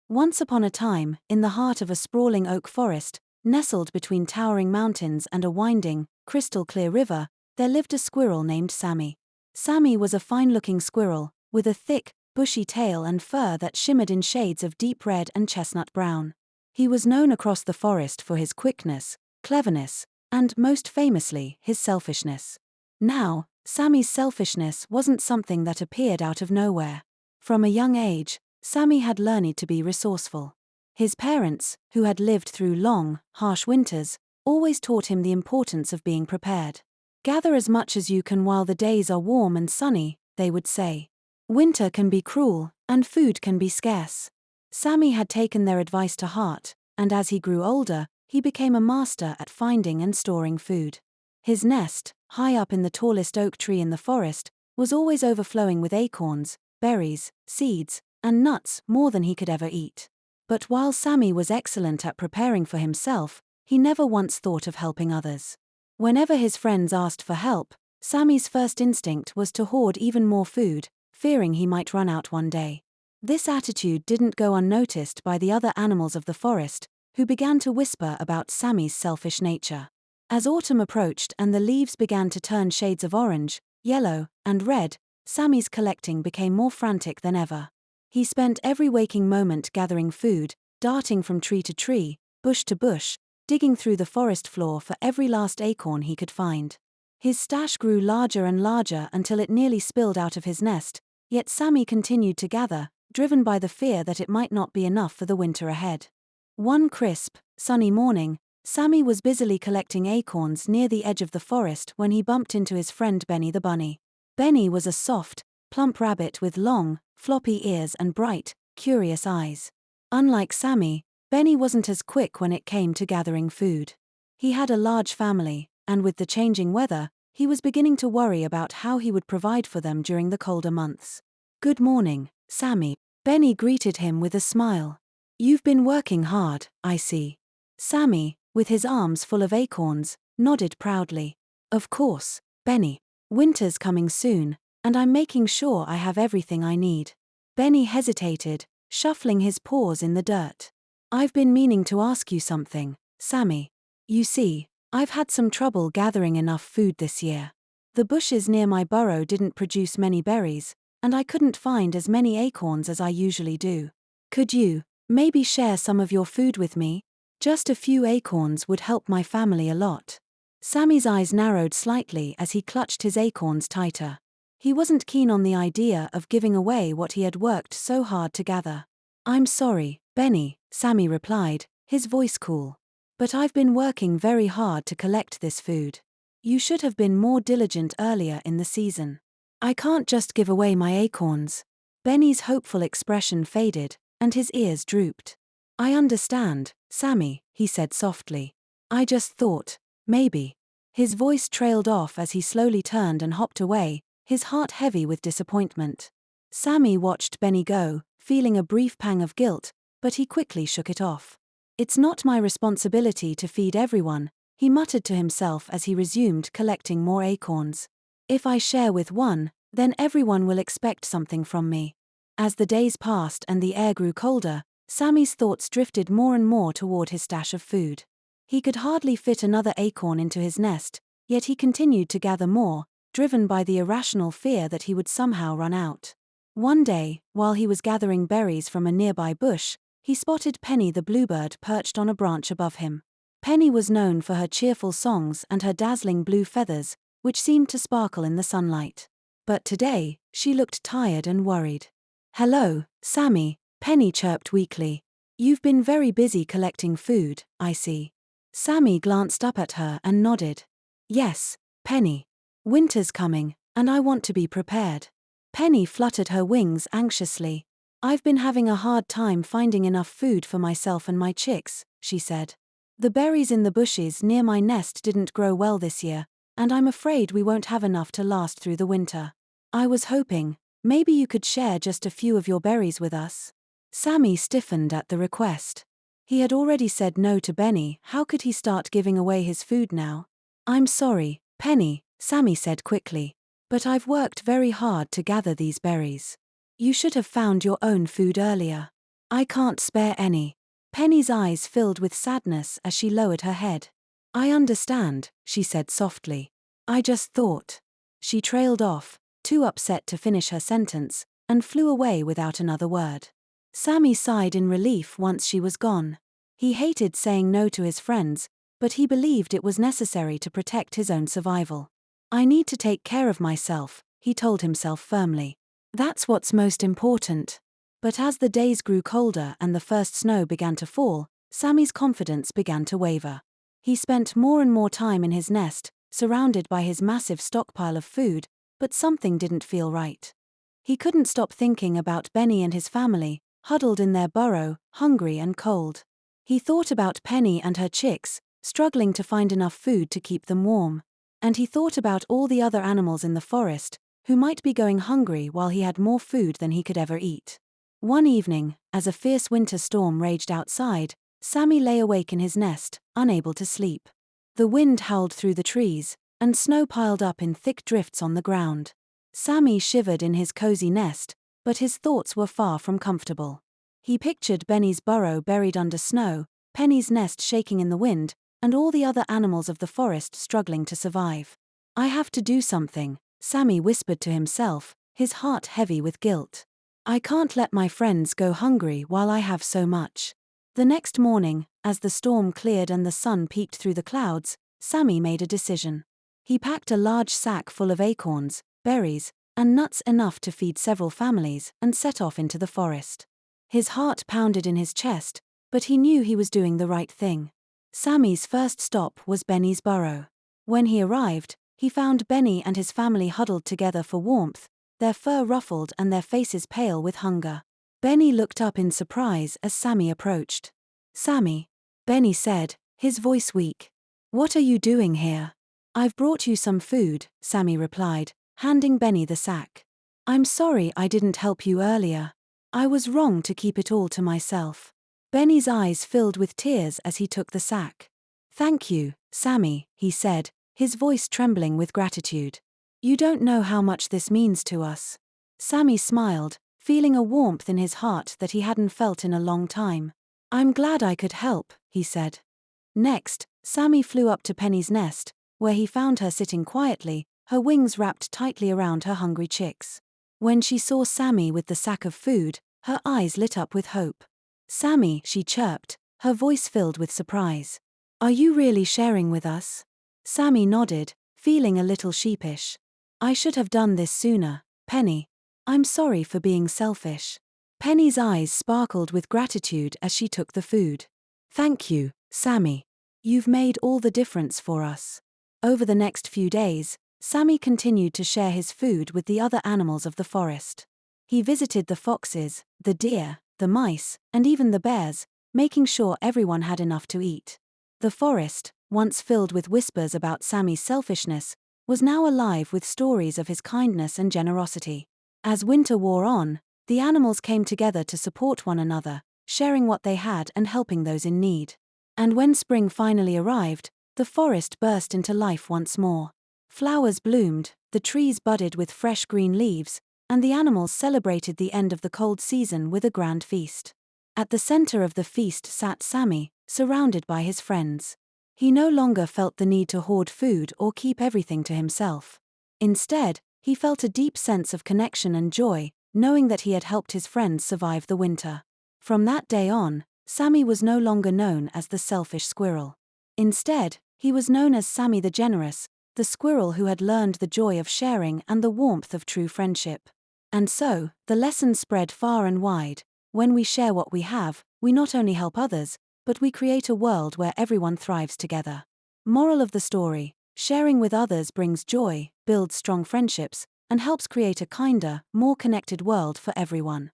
Once upon a time, in the heart of a sprawling oak forest, nestled between towering mountains and a winding, crystal-clear river, there lived a squirrel named Sammy. Sammy was a fine-looking squirrel, with a thick, bushy tail and fur that shimmered in shades of deep red and chestnut brown. He was known across the forest for his quickness, cleverness, and, most famously, his selfishness. Now, Sammy's selfishness wasn't something that appeared out of nowhere. From a young age, Sammy had learned to be resourceful. His parents, who had lived through long, harsh winters, always taught him the importance of being prepared. "Gather as much as you can while the days are warm and sunny," they would say. "Winter can be cruel, and food can be scarce." Sammy had taken their advice to heart, and as he grew older, he became a master at finding and storing food. His nest, high up in the tallest oak tree in the forest, was always overflowing with acorns, berries, seeds, and nuts, more than he could ever eat. But while Sammy was excellent at preparing for himself, he never once thought of helping others. Whenever his friends asked for help, Sammy's first instinct was to hoard even more food, fearing he might run out one day. This attitude didn't go unnoticed by the other animals of the forest, who began to whisper about Sammy's selfish nature. As autumn approached and the leaves began to turn shades of orange, yellow, and red, Sammy's collecting became more frantic than ever. He spent every waking moment gathering food, darting from tree to tree, bush to bush, digging through the forest floor for every last acorn he could find. His stash grew larger and larger until it nearly spilled out of his nest, yet Sammy continued to gather, driven by the fear that it might not be enough for the winter ahead. One crisp, sunny morning, Sammy was busily collecting acorns near the edge of the forest when he bumped into his friend Benny the bunny. Benny was a soft, plump rabbit with long, floppy ears and bright, curious eyes. Unlike Sammy, Benny wasn't as quick when it came to gathering food. He had a large family, and with the changing weather, he was beginning to worry about how he would provide for them during the colder months. "Good morning, Sammy," Benny greeted him with a smile. "You've been working hard, I see." Sammy, with his arms full of acorns, nodded proudly. "Of course, Benny. Winter's coming soon, and I'm making sure I have everything I need." Benny hesitated, shuffling his paws in the dirt. "I've been meaning to ask you something, Sammy. You see, I've had some trouble gathering enough food this year. The bushes near my burrow didn't produce many berries, and I couldn't find as many acorns as I usually do. Could you, maybe share some of your food with me? Just a few acorns would help my family a lot." Sammy's eyes narrowed slightly as he clutched his acorns tighter. He wasn't keen on the idea of giving away what he had worked so hard to gather. "I'm sorry, Benny," Sammy replied, his voice cool. "But I've been working very hard to collect this food. You should have been more diligent earlier in the season. I can't just give away my acorns." Benny's hopeful expression faded, and his ears drooped. "I understand, Sammy," he said softly. "I just thought, maybe." His voice trailed off as he slowly turned and hopped away, his heart heavy with disappointment. Sammy watched Benny go, feeling a brief pang of guilt, but he quickly shook it off. "It's not my responsibility to feed everyone," he muttered to himself as he resumed collecting more acorns. "If I share with one, then everyone will expect something from me." As the days passed and the air grew colder, Sammy's thoughts drifted more and more toward his stash of food. He could hardly fit another acorn into his nest, yet he continued to gather more, driven by the irrational fear that he would somehow run out. One day, while he was gathering berries from a nearby bush, he spotted Penny the bluebird perched on a branch above him. Penny was known for her cheerful songs and her dazzling blue feathers, which seemed to sparkle in the sunlight. But today, she looked tired and worried. "Hello, Sammy," Penny chirped weakly. "You've been very busy collecting food, I see." Sammy glanced up at her and nodded. "Yes, Penny. Winter's coming, and I want to be prepared." Penny fluttered her wings anxiously. "I've been having a hard time finding enough food for myself and my chicks," she said. "The berries in the bushes near my nest didn't grow well this year, and I'm afraid we won't have enough to last through the winter. I was hoping, maybe you could share just a few of your berries with us." Sammy stiffened at the request. He had already said no to Benny. How could he start giving away his food now? "I'm sorry, Penny," Sammy said quickly, "but I've worked very hard to gather these berries. You should have found your own food earlier." I can't spare any. Penny's eyes filled with sadness as she lowered her head. I understand, she said softly. I just thought. She trailed off, too upset to finish her sentence, and flew away without another word. Sammy sighed in relief once she was gone. He hated saying no to his friends, but he believed it was necessary to protect his own survival. I need to take care of myself, he told himself firmly. That's what's most important. But as the days grew colder and the first snow began to fall, Sammy's confidence began to waver. He spent more and more time in his nest, surrounded by his massive stockpile of food, but something didn't feel right. He couldn't stop thinking about Benny and his family, huddled in their burrow, hungry and cold. He thought about Penny and her chicks, struggling to find enough food to keep them warm. And he thought about all the other animals in the forest, who might be going hungry while he had more food than he could ever eat. One evening, as a fierce winter storm raged outside, Sammy lay awake in his nest, unable to sleep. The wind howled through the trees, and snow piled up in thick drifts on the ground. Sammy shivered in his cozy nest, but his thoughts were far from comfortable. He pictured Benny's burrow buried under snow, Penny's nest shaking in the wind, and all the other animals of the forest struggling to survive. I have to do something, Sammy whispered to himself, his heart heavy with guilt. I can't let my friends go hungry while I have so much. The next morning, as the storm cleared and the sun peeked through the clouds, Sammy made a decision. He packed a large sack full of acorns, berries, and nuts enough to feed several families and set off into the forest. His heart pounded in his chest, but he knew he was doing the right thing. Sammy's first stop was Benny's burrow. When he arrived, he found Benny and his family huddled together for warmth, their fur ruffled and their faces pale with hunger. Benny looked up in surprise as Sammy approached. Sammy, Benny said, his voice weak. What are you doing here? I've brought you some food, Sammy replied, handing Benny the sack. I'm sorry I didn't help you earlier. I was wrong to keep it all to myself. Benny's eyes filled with tears as he took the sack. Thank you, Sammy, he said, his voice trembling with gratitude. You don't know how much this means to us. Sammy smiled, feeling a warmth in his heart that he hadn't felt in a long time. I'm glad I could help, he said. Next, Sammy flew up to Penny's nest, where he found her sitting quietly, her wings wrapped tightly around her hungry chicks. When she saw Sammy with the sack of food, her eyes lit up with hope. Sammy, she chirped, her voice filled with surprise. Are you really sharing with us? Sammy nodded, feeling a little sheepish. I should have done this sooner, Penny. I'm sorry for being selfish. Penny's eyes sparkled with gratitude as she took the food. Thank you, Sammy. You've made all the difference for us. Over the next few days, Sammy continued to share his food with the other animals of the forest. He visited the foxes, the deer, the mice, and even the bears, making sure everyone had enough to eat. The forest, once filled with whispers about Sammy's selfishness, was now alive with stories of his kindness and generosity. As winter wore on, the animals came together to support one another, sharing what they had and helping those in need. And when spring finally arrived, the forest burst into life once more. Flowers bloomed, the trees budded with fresh green leaves, and the animals celebrated the end of the cold season with a grand feast. At the center of the feast sat Sammy, surrounded by his friends. He no longer felt the need to hoard food or keep everything to himself. Instead, he felt a deep sense of connection and joy, knowing that he had helped his friends survive the winter. From that day on, Sammy was no longer known as the selfish squirrel. Instead, he was known as Sammy the generous, the squirrel who had learned the joy of sharing and the warmth of true friendship. And so, the lesson spread far and wide. When we share what we have, we not only help others, but we create a world where everyone thrives together. Moral of the story: sharing with others brings joy, builds strong friendships, and helps create a kinder, more connected world for everyone.